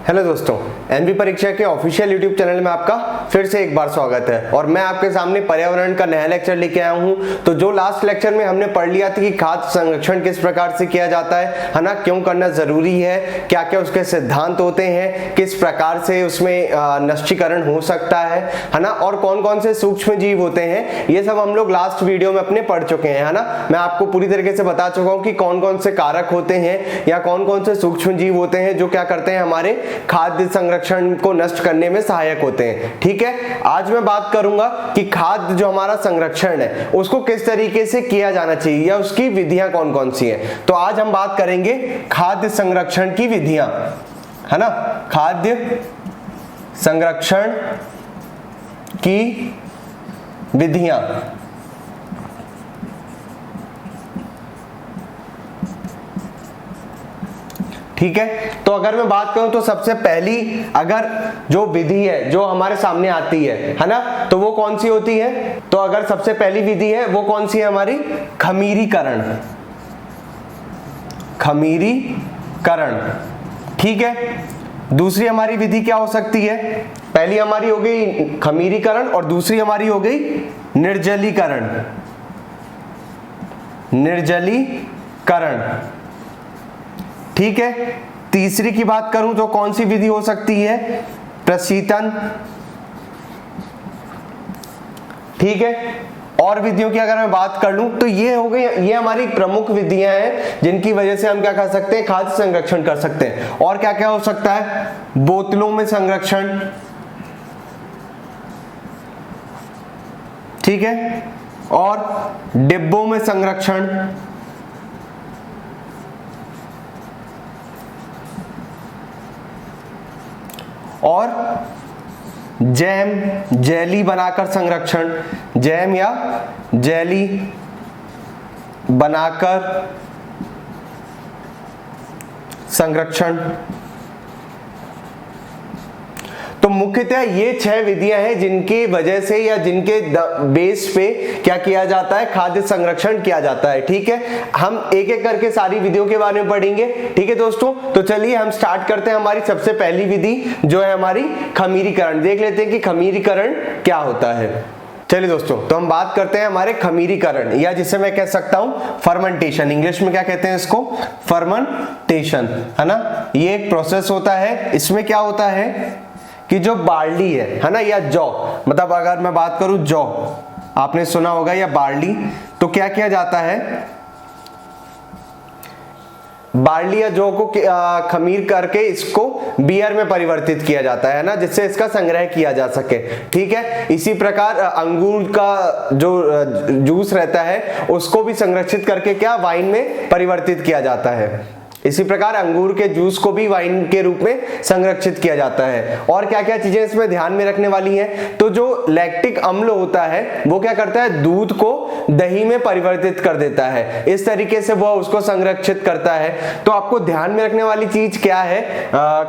Hello दोस्तों, N V परीक्षा के ऑफिशियल यूट्यूब चैनल में आपका फिर से एक बार स्वागत है। और मैं आपके सामने पर्यावरण का नया लेक्चर लेके आया हूं। तो जो लास्ट लेक्चर में हमने पढ़ लिया था कि खाद्य संरक्षण किस प्रकार से किया जाता है ना, क्यों करना जरूरी है, क्या क्या उसके सिद्धांत होते हैं, किस प्रकार से उसमें नष्टीकरण हो सकता है ना, और कौन कौन से सूक्ष्म जीव होते हैं, ये सब हम लोग लास्ट वीडियो में अपने पढ़ चुके हैं, है ना। मैं आपको पूरी तरीके से बता चुका हूँ कि कौन कौन से कारक होते हैं या कौन कौन से सूक्ष्म जीव होते हैं जो क्या करते हैं, हमारे खाद्य संरक्षण को नष्ट करने में सहायक होते हैं। ठीक है, आज मैं बात करूंगा कि खाद्य जो हमारा संरक्षण है उसको किस तरीके से किया जाना चाहिए या उसकी विधियां कौन कौन सी हैं। तो आज हम बात करेंगे खाद्य संरक्षण की विधियां, है ना, खाद्य संरक्षण की विधियां। ठीक है, तो अगर मैं बात करूं तो सबसे पहली अगर जो विधि है जो हमारे सामने आती है ना, तो वो कौन सी होती है। तो अगर सबसे पहली विधि है वो कौन सी है, हमारी खमीरीकरण। खमीरीकरण, ठीक है। दूसरी हमारी विधि क्या हो सकती है, पहली हमारी हो गई खमीरीकरण और दूसरी हमारी हो गई निर्जलीकरण। निर्जलीकरण, ठीक है। तीसरी की बात करूं तो कौन सी विधि हो सकती है, प्रशीतन, ठीक है। और विधियों की अगर मैं बात कर लूं तो ये हो गई, ये हमारी प्रमुख विधियां हैं जिनकी वजह से हम क्या कर सकते हैं, खाद्य संरक्षण कर सकते हैं। और क्या क्या हो सकता है, बोतलों में संरक्षण, ठीक है, और डिब्बों में संरक्षण, और जैम जेली बनाकर संरक्षण, जैम या जेली बनाकर संरक्षण। तो मुख्यतः ये 6 विधियां हैं जिनकी वजह से या जिनके बेस पे क्या किया जाता है, खाद्य संरक्षण किया जाता है। ठीक है, हम एक एक करके सारी विधियों के बारे में पढ़ेंगे। ठीक है दोस्तों, तो चलिए हम स्टार्ट करते हैं हमारी सबसे पहली विधि जो है हमारी खमीरीकरण। देख लेते हैं कि खमीरीकरण क्या होता है। चलिए दोस्तों, तो हम बात करते हैं हमारे खमीरीकरण, या जिसे मैं कह सकता हूं फर्मेंटेशन। इंग्लिश में क्या कहते हैं इसको, फर्मेंटेशन, है ना। ये एक प्रोसेस होता है। इसमें क्या होता है कि जो बार्ली है ना, या जौ, मतलब अगर मैं बात करूं जौ, आपने सुना होगा, या बार्ली, तो क्या किया जाता है, बार्ली या जौ को खमीर करके इसको बियर में परिवर्तित किया जाता है ना, जिससे इसका संग्रह किया जा सके। ठीक है, इसी प्रकार अंगूर का जो जूस रहता है उसको भी संरक्षित करके क्या वाइन में परिवर्तित किया जाता है। इसी प्रकार अंगूर के जूस को भी वाइन के रूप में संरक्षित किया जाता है। और क्या क्या चीजें इसमें ध्यान में रखने वाली हैं, तो जो लैक्टिक अम्ल होता है वो क्या करता है, दूध को दही में परिवर्तित कर देता है, इस तरीके से वो उसको संरक्षित करता है। तो आपको ध्यान में रखने वाली चीज क्या है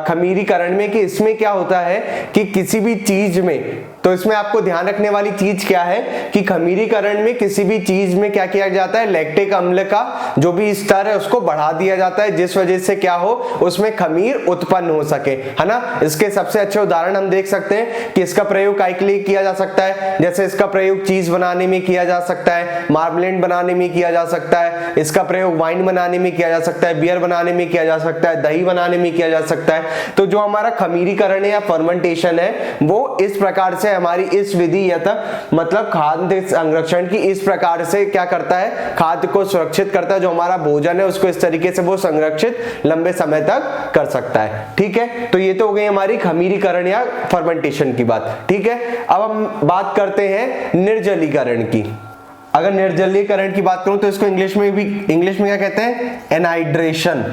खमीरीकरण में, कि इसमें क्या होता है कि किसी भी चीज में, तो इसमें आपको ध्यान रखने वाली चीज क्या है कि खमीरीकरण में किसी भी चीज में क्या किया जाता है, लैक्टिक अम्ल का जो भी स्तर है उसको बढ़ा दिया जाता है, जिस वजह से क्या हो, उसमें खमीर उत्पन्न हो सके, है ना। इसके सबसे अच्छे उदाहरण हम देख सकते हैं कि इसका प्रयोग काय के लिए किया जा सकता है, जैसे इसका प्रयोग चीज बनाने में किया जा सकता है, मार्मलेड बनाने में किया जा सकता है, इसका प्रयोग वाइन बनाने में किया जा सकता है, बियर बनाने में किया जा सकता है, दही बनाने में किया जा सकता है। तो जो हमारा खमीरीकरण है या फर्मेंटेशन है वो इस प्रकार से हमारी इस विधि या मतलब खाद्य संरक्षण की इस प्रकार से क्या करता है, खाद्य को सुरक्षित करता है, जो हमारा भोजन है उसको इस तरीके से वो संरक्षित लंबे समय तक कर सकता है। ठीक है, तो ये तो हो गई हमारी खमीरीकरण या फर्मेंटेशन की बात। ठीक है, अब हम बात करते हैं निर्जलीकरण की। अगर निर्जलीकरण की बात करूं तो इसको इंग्लिश में क्या कहते हैं, एनहाइड्रेशन।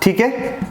ठीक है,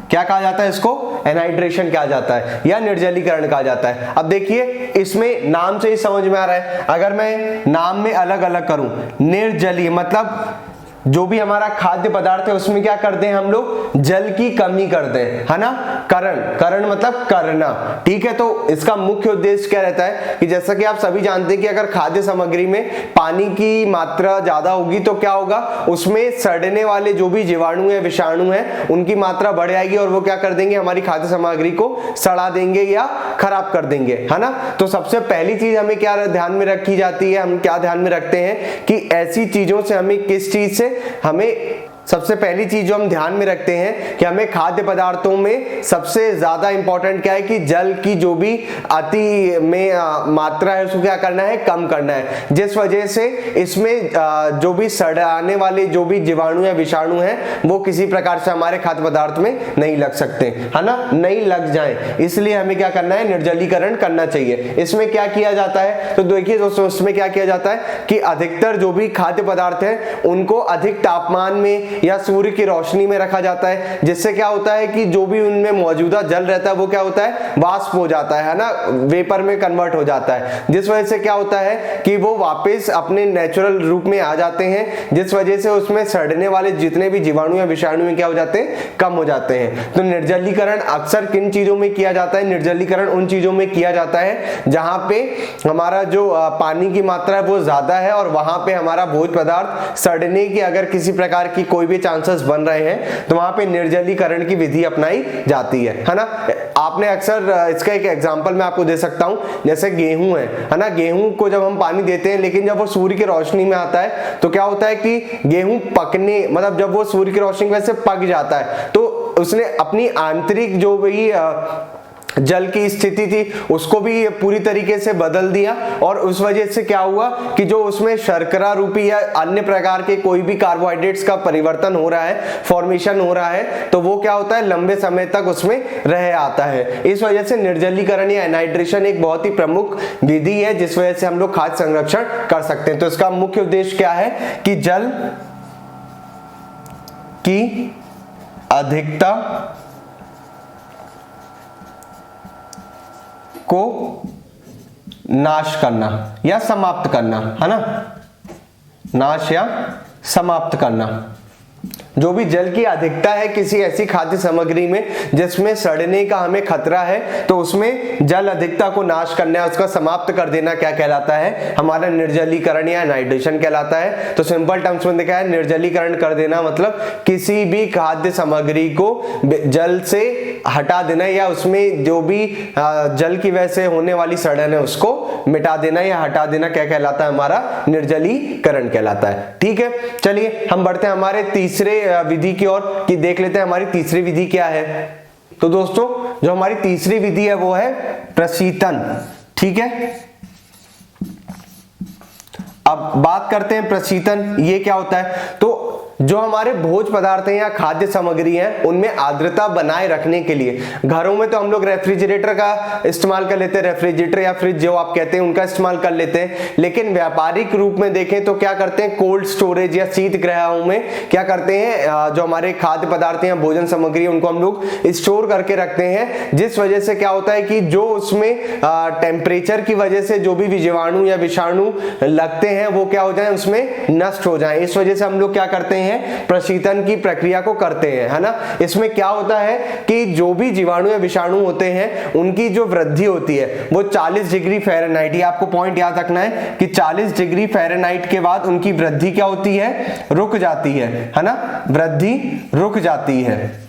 क्या कहा जाता है इसको, एनहाइड्रेशन कहा जाता है या निर्जलीकरण कहा जाता है। अब देखिए इसमें नाम से ही समझ में आ रहा है, अगर मैं नाम में अलग अलग करूं, निर्जलीय मतलब जो भी हमारा खाद्य पदार्थ है उसमें क्या करते हैं हम लोग, जल की कमी करते हैं, है ना। करण, करण मतलब करना, ठीक है। तो इसका मुख्य उद्देश्य क्या रहता है कि जैसा कि आप सभी जानते हैं कि अगर खाद्य सामग्री में पानी की मात्रा ज्यादा होगी तो क्या होगा, उसमें सड़ने वाले जो भी जीवाणु है, विषाणु है, उनकी मात्रा बढ़ जाएगी और वो क्या कर देंगे, हमारी खाद्य सामग्री को सड़ा देंगे या खराब कर देंगे, है ना। तो सबसे पहली चीज हमें क्या ध्यान में रखी जाती है, हम क्या ध्यान में रखते हैं कि ऐसी चीजों से हमें, किस चीज से हमें, सबसे पहली चीज जो हम ध्यान में रखते हैं कि हमें खाद्य पदार्थों में सबसे ज्यादा इंपॉर्टेंट क्या है कि जल की जो भी अति में मात्रा है उसको क्या करना है, कम करना है, जिस वजह से इसमें जो भी सड़ाने वाले जो भी जीवाणु या विषाणु हैं वो किसी प्रकार से हमारे खाद्य पदार्थ में नहीं लग सकते, है ना, नहीं लग जाए। इसलिए हमें क्या करना है, निर्जलीकरण करना चाहिए। इसमें क्या किया जाता है, तो देखिए दोस्तों, इसमें क्या किया जाता है कि अधिकतर जो भी खाद्य पदार्थ है उनको अधिक तापमान में या सूर्य की रोशनी में रखा जाता है, जिससे क्या होता है कि जो भी उनमें मौजूदा जल रहता है वो क्या होता है, वाष्प हो जाता है ना, वेपर में कन्वर्ट हो जाता है, जिस वजह से क्या होता है कि वो वापस अपने नेचुरल रूप में आ जाते हैं, जिस वजह से उसमें सड़ने वाले जितने भी जीवाणु या विषाणु में क्या हो जाते हैं, कम हो जाते हैं। तो निर्जलीकरण अक्सर किन चीजों में किया जाता है, निर्जलीकरण उन चीजों में किया जाता है जहां पे हमारा जो पानी की मात्रा है वो ज्यादा है और वहां पे हमारा भोज्य पदार्थ सड़ने की अगर किसी प्रकार की कोई भी चांसेस बन रहे हैं तो वहां पे निर्जलीकरण की विधि अपनाई जाती है ना। आपने अक्सर इसका एक एग्जांपल मैं आपको दे सकता हूं, जैसे गेहूं है ना, गेहूं को जब हम पानी देते हैं लेकिन जब वो सूर्य की रोशनी में आता है तो क्या होता है कि गेहूं पकने, मतलब जब वो सूर्य की रोशनी में से पक जाता है तो उसने अपनी आंतरिक जो भी जल की स्थिति थी उसको भी पूरी तरीके से बदल दिया और उस वजह से क्या हुआ कि जो उसमें शर्करा रूपी या अन्य प्रकार के कोई भी कार्बोहाइड्रेट्स का परिवर्तन हो रहा है, फॉर्मेशन हो रहा है, तो वो क्या होता है, लंबे समय तक उसमें रह आता है। इस वजह से निर्जलीकरण या एनाइड्रेशन एक बहुत ही प्रमुख विधि है जिस वजह से हम लोग खाद्य संरक्षण कर सकते हैं। तो इसका मुख्य उद्देश्य क्या है कि जल की अधिकता को नाश करना या समाप्त करना, है ना, नाश या समाप्त करना। जो भी जल की अधिकता है किसी ऐसी खाद्य सामग्री में जिसमें सड़ने का हमें खतरा है तो उसमें जल अधिकता को नाश करना, उसका समाप्त कर देना क्या कहलाता है, हमारा निर्जलीकरण या एनाइड्रेशन कहलाता है। तो सिंपल टर्म्स में देखा है, निर्जलीकरण कर देना मतलब किसी भी खाद्य सामग्री को जल से हटा देना या उसमें जो भी जल की वजह से होने वाली सड़न है उसको मिटा देना या हटा देना क्या कहलाता है, हमारा निर्जलीकरण कहलाता है। ठीक है, चलिए हम बढ़ते हैं हमारे तीसरे विधि की ओर कि देख लेते हैं हमारी तीसरी विधि क्या है। तो दोस्तों जो हमारी तीसरी विधि है वो है प्रशीतन। ठीक है, अब बात करते हैं प्रशीतन, ये क्या होता है। तो जो हमारे भोज्य पदार्थ हैं या खाद्य सामग्री हैं उनमें आर्द्रता बनाए रखने के लिए घरों में तो हम लोग रेफ्रिजरेटर का इस्तेमाल कर लेते हैं, रेफ्रिजरेटर या फ्रिज जो आप कहते हैं उनका इस्तेमाल कर लेते हैं, लेकिन व्यापारिक रूप में देखें तो क्या करते हैं, कोल्ड स्टोरेज या शीत गृहों में क्या करते हैं, जो हमारे खाद्य पदार्थ या भोजन सामग्री है उनको हम लोग स्टोर करके रखते हैं, जिस वजह से क्या होता है कि जो उसमें टेम्परेचर की वजह से जो भी जीवाणु या विषाणु लगते हैं वो क्या हो जाए, उसमें नष्ट हो जाए। इस वजह से हम लोग क्या करते हैं, प्रशीतन की प्रक्रिया को करते हैं, है ना। इसमें क्या होता है कि जो भी जीवाणु या विषाणु होते हैं उनकी जो वृद्धि होती है वो 40 डिग्री फ़ारेनहाइट, ये आपको पॉइंट याद रखना है कि 40 डिग्री फ़ारेनहाइट के बाद उनकी वृद्धि क्या होती है, रुक जाती है ना, वृद्धि रुक जाती है।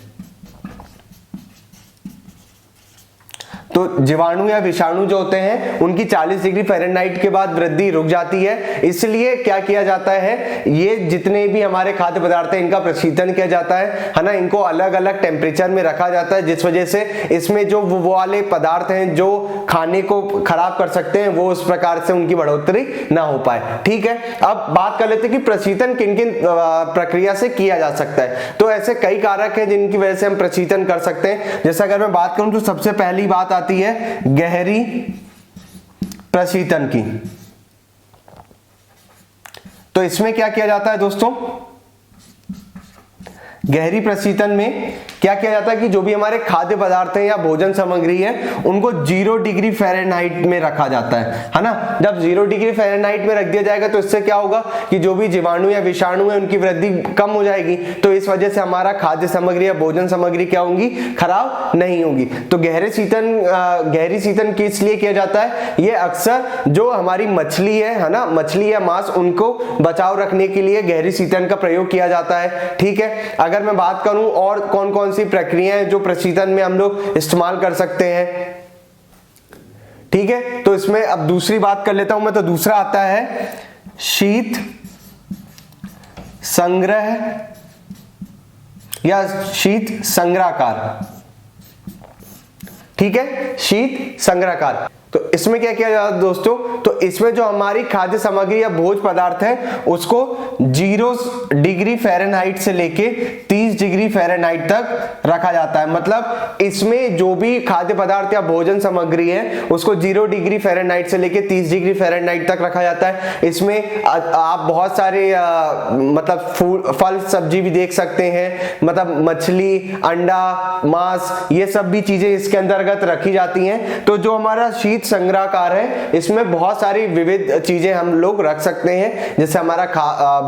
तो जीवाणु या विषाणु जो होते हैं उनकी 40 डिग्री फ़ारेनहाइट के बाद वृद्धि रुक जाती है, इसलिए क्या किया जाता है, ये जितने भी हमारे खाद्य पदार्थ हैं इनका प्रशीतन किया जाता है ना, इनको अलग अलग टेम्परेचर में रखा जाता है जिस वजह से इसमें जो वो वाले पदार्थ हैं जो खाने को खराब कर सकते हैं वो उस प्रकार से उनकी बढ़ोतरी ना हो पाए। ठीक है, अब बात कर लेते हैं कि प्रशीतन किन किन प्रक्रिया से किया जा सकता है। तो ऐसे कई कारक हैं जिनकी वजह से हम प्रशीतन कर सकते हैं। जैसे अगर मैं बात करूं तो सबसे पहली बात आती है गहरी प्रशीतन की। तो इसमें क्या किया जाता है दोस्तों, गहरी प्रशीतन में क्या किया जाता है कि जो भी हमारे खाद्य पदार्थ हैं या भोजन सामग्री है उनको 0 डिग्री फ़ारेनहाइट में रखा जाता है ना। जब 0 डिग्री फ़ारेनहाइट में रख दिया जाएगा तो इससे क्या होगा कि जो भी जीवाणु या विषाणु है उनकी वृद्धि कम हो जाएगी, तो इस वजह से हमारा खाद्य सामग्री या भोजन सामग्री क्या होंगी, खराब नहीं होगी। तो गहरी शीतन किस लिए किया जाता है, ये अक्सर जो हमारी मछली है ना, मछली या मांस, उनको बचाव रखने के लिए गहरी शीतन का प्रयोग किया जाता है। ठीक है, अगर मैं बात करूं और कौन कौन सी प्रक्रियाएं जो प्रशीतन में हम लोग इस्तेमाल कर सकते हैं, ठीक है, तो इसमें अब दूसरी बात कर लेता हूं मैं। तो दूसरा आता है शीत संग्रह या शीत संग्रहकार। ठीक है, शीत संग्रहकार। तो इसमें क्या किया जाता है दोस्तों, तो इसमें जो हमारी खाद्य सामग्री या भोज पदार्थ है उसको 0 डिग्री फ़ारेनहाइट से लेके 30 डिग्री फ़ारेनहाइट तक रखा जाता है। मतलब इसमें जो भी खाद्य पदार्थ या भोजन सामग्री है उसको 0 डिग्री फ़ारेनहाइट से लेके 30 डिग्री फ़ारेनहाइट तक रखा जाता है। इसमें आप बहुत सारे मतलब फल सब्जी भी देख सकते हैं, मतलब मछली, अंडा, मांस, ये सब भी चीजें इसके अंतर्गत रखी जाती हैं। तो जो हमारा शीत संग्रहकार है इसमें बहुत सारी विविध चीजें हम लोग रख सकते हैं जिससे हमारा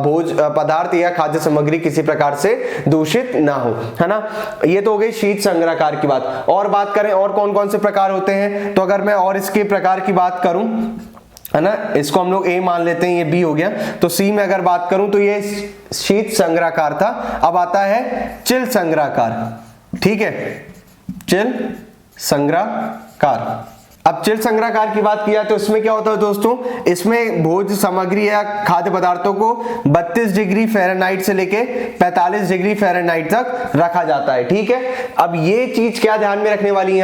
भोज पदार्थ या खाद्य सामग्री किसी प्रकार से दूषित ना हो, है ना। ये तो हो गई शीत संग्रहकार की बात। और बात करें और कौन कौन से प्रकार होते हैं, तो अगर मैं और इसके प्रकार की बात करूं, है ना, इसको हम लोग ए मान लेते हैं, ये बी हो गया। तो सी में अगर बात करूं तो ये शीत संग्रहकार था। अब आता है चिल संग्रहकार। ठीक है, चिल संग्रहकार। अब चिल संग्रहकार की बात किया तो इसमें क्या होता है दोस्तों, इसमें भोज सामग्री या खाद्य पदार्थों को 32 डिग्री फ़ारेनहाइट से लेके 45 डिग्री फ़ारेनहाइट तक रखा जाता है। ठीक है, अब ये चीज क्या ध्यान में रखने वाली है,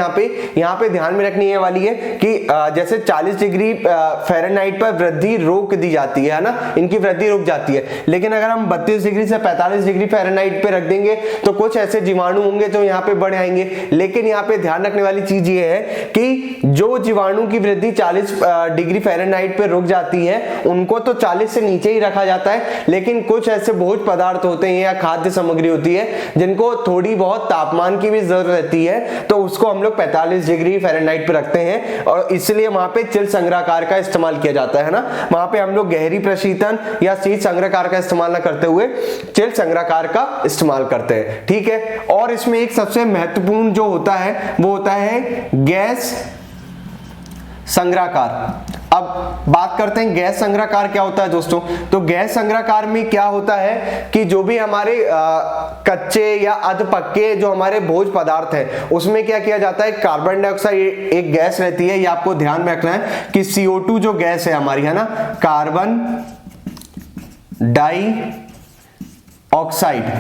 यहाँ पे ध्यान में रखने वाली है कि जैसे 40 डिग्री फ़ारेनहाइट पर वृद्धि रोक दी जाती है ना, इनकी वृद्धि रुक जाती है। लेकिन अगर हम 32 डिग्री से 45 डिग्री फ़ारेनहाइट पे रख देंगे तो कुछ ऐसे जीवाणु होंगे जो यहाँ पे बढ़ आएंगे। लेकिन यहाँ पे ध्यान रखने वाली चीज ये है कि जो जीवाणु की वृद्धि 40 डिग्री फ़ारेनहाइट पे रुक जाती है उनको तो 40 से नीचे ही रखा जाता है। लेकिन कुछ ऐसे भोज पदार्थ होते हैं या खाद्य सामग्री होती है जिनको थोड़ी बहुत तापमान की भी जरूरत रहती है, तो उसको हम लोग 45 डिग्री फ़ारेनहाइट पे रखते हैं और इसलिए वहां पे चिल संग्रहकार का इस्तेमाल किया जाता है ना। वहां पे हम लोग गहरी प्रशीतन या शीत संग्रहकार का इस्तेमाल न करते हुए चिल संग्रहकार का इस्तेमाल करते हैं। ठीक है, और इसमें एक सबसे महत्वपूर्ण जो होता है वो होता है गैस संग्रहकार। अब बात करते हैं गैस संग्रहकार क्या होता है दोस्तों। तो गैस संग्रहकार में क्या होता है कि जो भी हमारे कच्चे या अधपक्के जो हमारे भोज पदार्थ है उसमें क्या किया जाता है, कार्बन डाइऑक्साइड एक गैस रहती है, ये आपको ध्यान में रखना है कि CO2 जो गैस है हमारी, है ना, कार्बन डाई ऑक्साइड,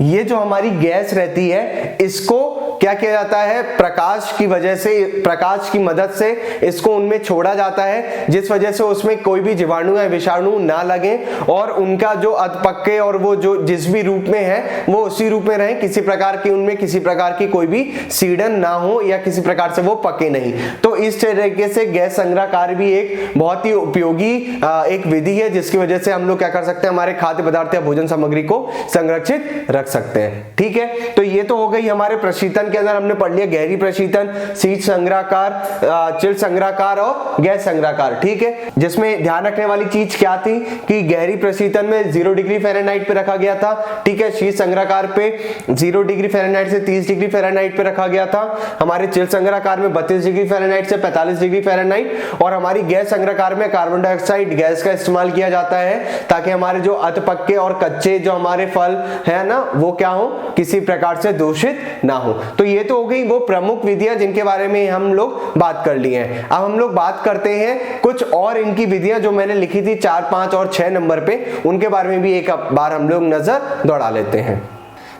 ये जो हमारी गैस रहती है इसको क्या किया जाता है, प्रकाश की वजह से, प्रकाश की मदद से इसको उनमें छोड़ा जाता है, जिस वजह से उसमें कोई भी जीवाणु या विषाणु ना लगे और उनका जो अधपक्के और वो जो जिस भी रूप में है वो उसी रूप में रहे, किसी प्रकार की उनमें किसी प्रकार की कोई भी सीडन ना हो या किसी प्रकार से वो पके नहीं। तो इस तरीके से गैस संग्रहकार भी एक बहुत ही उपयोगी एक विधि है जिसकी वजह से हम लोग क्या कर सकते हैं, हमारे खाद्य पदार्थ या भोजन सामग्री को संरक्षित रख सकते हैं। ठीक है, तो ये तो हो गई हमारे प्रशीतन के अंदर हमने पढ़ लिया गहरी प्रशीतन, शीत संग्रहकार, चिल संग्रहकार और गैस संग्रहकार। ठीक है, जिसमें ध्यान रखने वाली चीज क्या थी कि गहरी प्रशीतन में 0 डिग्री फ़ारेनहाइट पे रखा गया था। ठीक है, शीत संग्रहकार पे 0 डिग्री फ़ारेनहाइट से 30 डिग्री फ़ारेनहाइट पे रखा गया था। हमारे चिल संग्रहकार में 32 डिग्री फ़ारेनहाइट से 45 डिग्री फ़ारेनहाइट, और हमारी गैस संग्रहकार में कार्बन डाइऑक्साइड गैस का इस्तेमाल किया जाता है ताकि हमारे जो अधपक्के और कच्चे जो हमारे फल है ना वो क्या हो, किसी प्रकार से दूषित ना हो। तो ये तो हो गई वो प्रमुख विधियां जिनके बारे में हम लोग बात कर लिए हैं। अब हम लोग बात करते हैं कुछ और इनकी विधियां जो मैंने लिखी थी 4, 5 और 6 नंबर पे, उनके बारे में भी एक बार हम लोग नजर दौड़ा लेते हैं।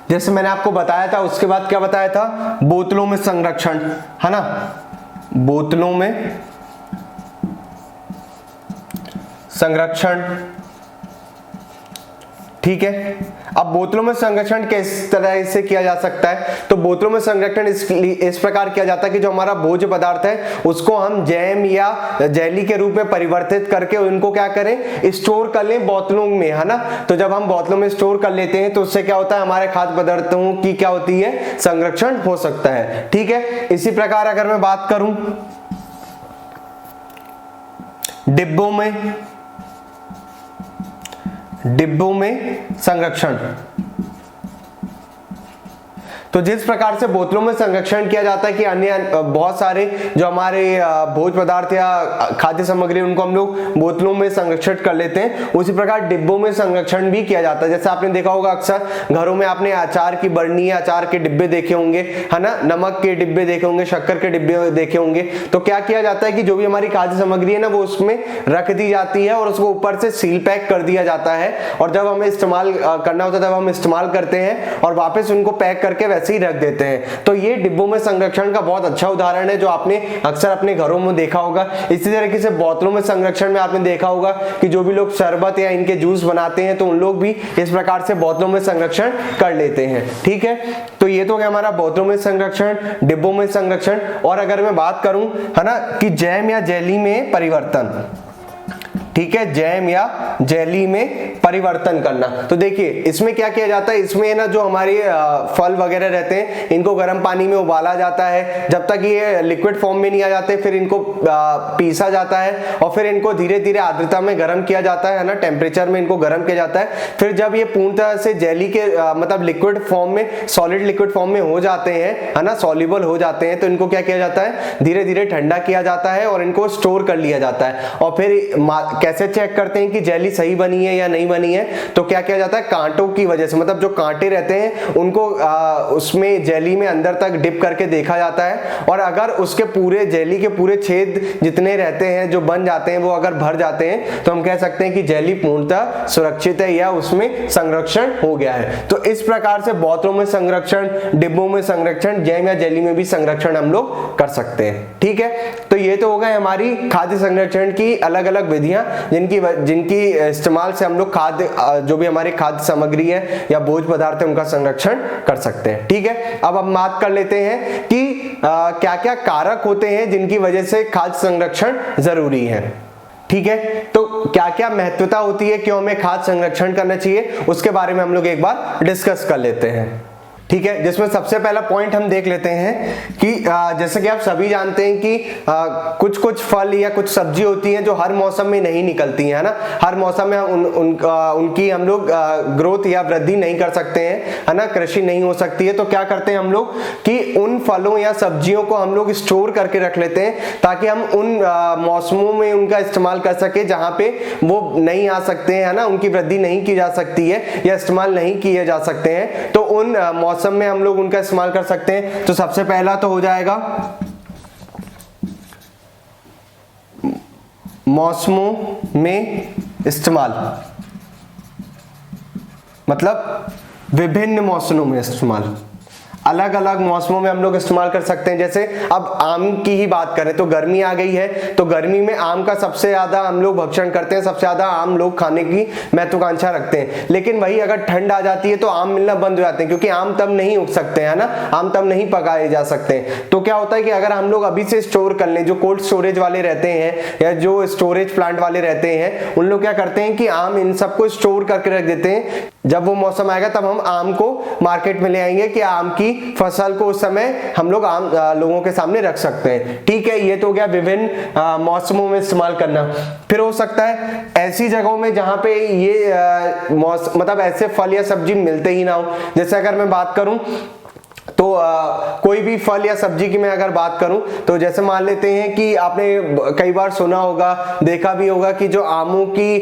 जैसे मैंने आपको बताया था, उसके बाद क्या बताया था, बोतलों में संरक्षण, है ना, बोतलों में संरक्षण, ठीक है। अब बोतलों में संरक्षण किस तरह से किया जा सकता है, तो बोतलों में संरक्षण इस प्रकार किया जाता है कि जो हमारा भोज्य पदार्थ है उसको हम जैम या जेली के रूप में परिवर्तित करके उनको क्या करें, स्टोर कर लें बोतलों में, है ना। तो जब हम बोतलों में स्टोर कर लेते हैं तो उससे क्या होता है, हमारे खाद्य पदार्थों की क्या होती है, संरक्षण हो सकता है। ठीक है। इसी प्रकार अगर मैं बात करूं डिब्बों में संरक्षण, तो जिस प्रकार से बोतलों में संरक्षण किया जाता है कि अन्य बहुत सारे जो हमारे भोज्य पदार्थ या खाद्य सामग्री उनको हम लोग बोतलों में संरक्षित कर लेते हैं, उसी प्रकार डिब्बों में संरक्षण भी किया जाता है। जैसे आपने देखा होगा अक्सर घरों में आपने अचार की बरनी या अचार के डिब्बे देखे होंगे, है ना, नमक के डिब्बे देखे होंगे, शक्कर के डिब्बे देखे होंगे। तो क्या किया जाता है कि जो भी हमारी खाद्य सामग्री है ना वो उसमें रख दी जाती है और उसको ऊपर से सील पैक कर दिया जाता है, और जब हमें इस्तेमाल करना होता है तब हम इस्तेमाल करते हैं और वापस उनको पैक करके वैसे ही रख देते हैं। तो ये डिब्बों में संरक्षण का बहुत अच्छा उदाहरण है जो आपने अक्सर अपने घरों में देखा होगा। इसी तरीके से बोतलों में संरक्षण में आपने देखा होगा कि जो भी लोग शरबत या इनके जूस बनाते हैं तो उन लोग भी इस प्रकार से बोतलों में संरक्षण कर लेते हैं। ठीक है। तो ये तो क्या हमारा बोतलों में संरक्षण, डिब्बों में संरक्षण। और अगर मैं बात करूं, है ना, कि जैम या जेली में परिवर्तन, ठीक है, जैम या जेली में परिवर्तन करना, तो देखिए इसमें क्या किया जाता है, इसमें ना जो हमारे फल वगैरह रहते हैं इनको गर्म पानी में उबाला जाता है, जब तक ये लिक्विड फॉर्म में नहीं आ जाते फिर इनको पीसा जाता है और फिर इनको धीरे धीरे आर्द्रता में गर्म किया जाता है ना, टेम्परेचर में इनको गर्म किया जाता है। फिर जब ये पूर्णतः से जेली के मतलब लिक्विड फॉर्म में, सॉलिड लिक्विड फॉर्म में हो जाते हैं, है ना, सॉल्युबल हो जाते हैं, तो इनको क्या किया जाता है, धीरे धीरे ठंडा किया जाता है और इनको स्टोर कर लिया जाता है। और फिर कैसे चेक करते हैं कि जेली सही बनी है या नहीं बनी है, तो क्या किया जाता है, कांटों की वजह से, मतलब जो कांटे रहते हैं उनको उसमें जेली में अंदर तक डिप करके देखा जाता है, और अगर उसके पूरे जेली के पूरे छेद जितने रहते हैं जो बन जाते हैं वो अगर भर जाते हैं तो हम कह सकते हैं कि जेली पूर्णतः सुरक्षित है या उसमें संरक्षण हो गया है। तो इस प्रकार से बोतलों में संरक्षण, डिब्बों में संरक्षण, जैम या जेली में भी संरक्षण हम लोग कर सकते हैं। ठीक है। तो ये तो हो गए हमारी खाद्य संरक्षण की अलग अलग विधियां जिनकी इस्तेमाल से हम लोग खाद्य जो भी हमारी खाद्य सामग्री है या भोज्य पदार्थ है उनका संरक्षण कर सकते हैं। ठीक है। अब हम बात कर लेते हैं कि क्या क्या कारक होते हैं जिनकी वजह से खाद्य संरक्षण जरूरी है। ठीक है। तो क्या क्या महत्वता होती है, क्यों हमें खाद्य संरक्षण करना चाहिए, उसके बारे में हम लोग एक बार डिस्कस कर लेते हैं। ठीक है। जिसमें सबसे पहला पॉइंट हम देख लेते हैं कि जैसे कि आप सभी जानते हैं कि कुछ कुछ फल या कुछ सब्जी होती हैं जो हर मौसम में नहीं निकलती हैं, है ना, हर मौसम में उनकी हम लोग ग्रोथ या वृद्धि नहीं कर सकते हैं, है ना, कृषि नहीं हो सकती है। तो क्या करते हैं हम लोग कि उन फलों या सब्जियों को हम लोग स्टोर करके रख लेते हैं ताकि हम उन मौसमों में उनका इस्तेमाल कर सके जहां पे वो नहीं आ सकते हैं, है ना, उनकी वृद्धि नहीं की जा सकती है या इस्तेमाल नहीं किए जा सकते हैं, तो उन मौसम में हम लोग उनका इस्तेमाल कर सकते हैं। तो सबसे पहला तो हो जाएगा मौसमों में इस्तेमाल, मतलब विभिन्न मौसमों में इस्तेमाल, अलग अलग मौसमों में हम लोग इस्तेमाल कर सकते हैं। जैसे अब आम की ही बात करें तो गर्मी आ गई है, तो गर्मी में आम का सबसे ज्यादा हम लोग भक्षण करते हैं, सबसे ज्यादा आम लोग खाने की महत्वाकांक्षा रखते हैं। लेकिन वही अगर ठंड आ जाती है तो आम मिलना बंद हो जाते हैं, क्योंकि आम तब नहीं उग सकते हैं, ना, आम तब नहीं पकाए जा सकते हैं। तो क्या होता है कि अगर हम लोग अभी से स्टोर कर लें, जो कोल्ड स्टोरेज वाले रहते हैं या जो स्टोरेज प्लांट वाले रहते हैं, उन लोग क्या करते हैं कि आम इन सबको स्टोर करके रख देते हैं। जब वो मौसम आएगा तब हम आम को मार्केट में ले आएंगे कि आम की फसल को उस समय हम लोग आम लोगों के सामने रख सकते हैं। ठीक है। ये तो हो गया विभिन्न मौसमों में इस्तेमाल करना। फिर हो सकता है ऐसी जगहों में जहां पे ये मतलब ऐसे फल या सब्जी मिलते ही ना हो। जैसे अगर मैं बात करूं तो कोई भी फल या सब्जी की मैं अगर बात करूं तो जैसे मान लेते हैं कि आपने कई बार सुना होगा, देखा भी होगा कि जो आमों की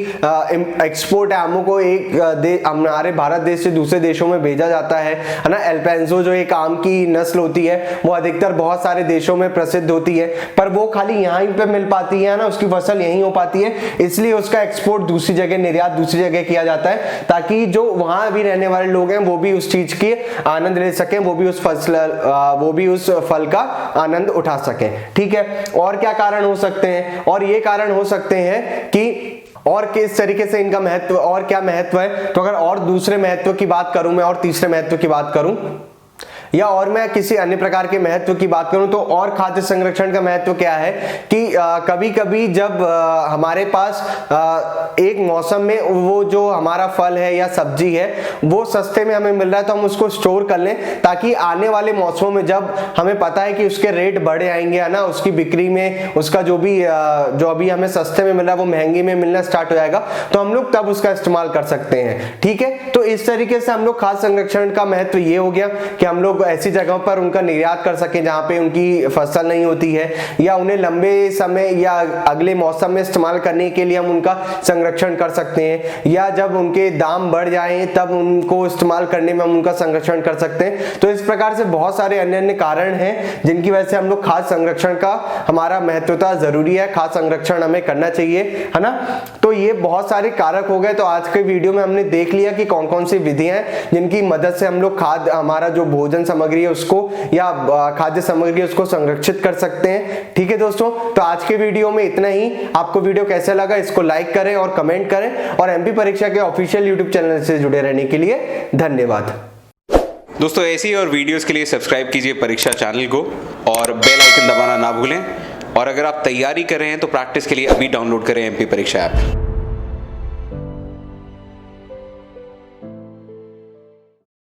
एक्सपोर्ट है, आमों को एक हमारे भारत देश से दूसरे देशों में भेजा जाता है ना। एल्पेंजो जो एक आम की नस्ल होती है वो अधिकतर बहुत सारे देशों में प्रसिद्ध होती है, पर वो खाली यहाँ पे मिल पाती है ना, उसकी फसल यहीं हो पाती है, इसलिए उसका एक्सपोर्ट दूसरी जगह, निर्यात दूसरी जगह किया जाता है ताकि जो वहां भी रहने वाले लोग हैं वो भी उस चीज की आनंद ले सकें, वो भी उस फल का आनंद उठा सकें। ठीक है। और क्या कारण हो सकते हैं, और ये कारण हो सकते हैं कि और किस तरीके से इनका महत्व और क्या महत्व है, तो अगर और दूसरे महत्व की बात करूं मैं और तीसरे महत्व की बात करूं या और मैं किसी अन्य प्रकार के महत्व की बात करूं, तो और खाद्य संरक्षण का महत्व क्या है कि कभी कभी जब हमारे पास एक मौसम में वो जो हमारा फल है या सब्जी है वो सस्ते में हमें मिल रहा है तो हम उसको स्टोर कर लें, ताकि आने वाले मौसमों में जब हमें पता है कि उसके रेट बढ़े आएंगे, है ना, उसकी बिक्री में उसका जो अभी हमें सस्ते में मिल रहा है वो महंगी में मिलना स्टार्ट हो जाएगा, तो हम लोग तब उसका इस्तेमाल कर सकते हैं। ठीक है, तो इस तरीके से हम लोग खाद्य संरक्षण का महत्व ये हो गया कि हम लोग ऐसी जगहों पर उनका निर्यात कर सके जहां पे उनकी फसल नहीं होती है, या उन्हें लंबे समय या अगले मौसम में इस्तेमाल करने के लिए हम उनका संरक्षण कर सकते हैं, या जब उनके दाम बढ़ जाएं तब उनको इस्तेमाल करने में हम उनका संरक्षण कर सकते हैं। तो इस प्रकार से बहुत सारे अन्य अन्य कारण हैं जिनकी वजह से हम लोग खाद्य संरक्षण का हमारा महत्वता जरूरी है, खाद्य संरक्षण हमें करना चाहिए, है ना। तो ये बहुत सारे कारक हो गए। तो आज के वीडियो में हमने देख लिया कि कौन कौन सी विधियां हैं जिनकी मदद से हम लोग खाद्य हमारा जो भोजन सामग्री है उसको या खाद्य सामग्री उसको संरक्षित कर सकते हैं। ठीक है दोस्तों, तो आज के वीडियो में इतना ही। आपको वीडियो कैसा लगा इसको लाइक करें और कमेंट करें, और एमपी परीक्षा के ऑफिशियल यूट्यूब चैनल से जुड़े रहने के लिए धन्यवाद। दोस्तों ऐसी और वीडियोस के लिए सब्सक्राइब कीजिए परीक्षा चैनल को और बेल आइकन दबाना ना भूलें। और अगर आप तैयारी कर रहे हैं तो प्रैक्टिस के लिए अभी डाउनलोड करें एमपी परीक्षा ऐप।